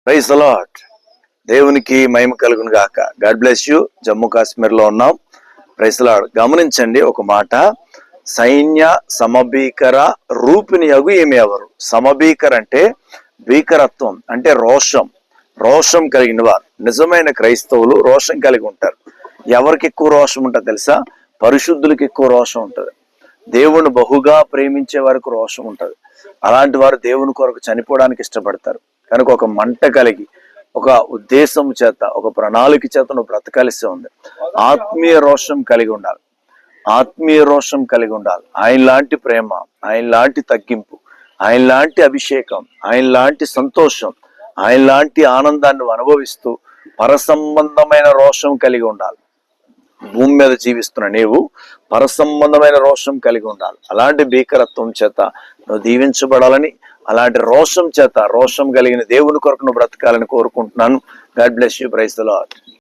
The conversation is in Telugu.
Praise the lord. దేవునికి మహిమ కలుగును గాక. God bless you. Jammu Kashmir లో ఉన్నాం. Praise the Lord. గమనించండి ఒక మాట, సైన్య సమభీకర రూపిణి యగు ఈమె ఎవరు? సమభీకర అంటే భీకరత్వం, అంటే రోషం కలిగిన వారు. నిజమైన క్రైస్తవులు రోషం కలిగి ఉంటారు. ఎవరికి ఎక్కువ రోషం ఉంటుంది తెలుసా? పరిశుద్ధులకి ఎక్కువ రోషం ఉంటుంది. దేవుని బహుగా ప్రేమించే వారికి రోషం ఉంటుంది. అలాంటి వారు దేవుని కొరకు చనిపోవడానికి ఇష్టపడతారు. కనుక ఒక మంట కలిగి, ఒక ఉద్దేశం చేత, ఒక ప్రణాళిక చేత నువ్వు బ్రతకాల్సి ఉంది. ఆత్మీయ రోషం కలిగి ఉండాలి. ఆయన లాంటి ప్రేమ, ఆయన లాంటి తగ్గింపు, ఆయన లాంటి అభిషేకం, ఆయన లాంటి సంతోషం, ఆయన లాంటి ఆనందాన్ని అనుభవిస్తూ పరసంబంధమైన రోషం కలిగి ఉండాలి. భూమి మీద జీవిస్తున్న నీవు పరసంబంధమైన రోషం కలిగి ఉండాలి. అలాంటి భీకరత్వం చేత నువ్వు దీవించబడాలని, అలాంటి రోషం చేత, రోషం కలిగిన దేవుని కొరకు నువ్వు బ్రతకాలని కోరుకుంటున్నాను. God bless you. Praise the lord.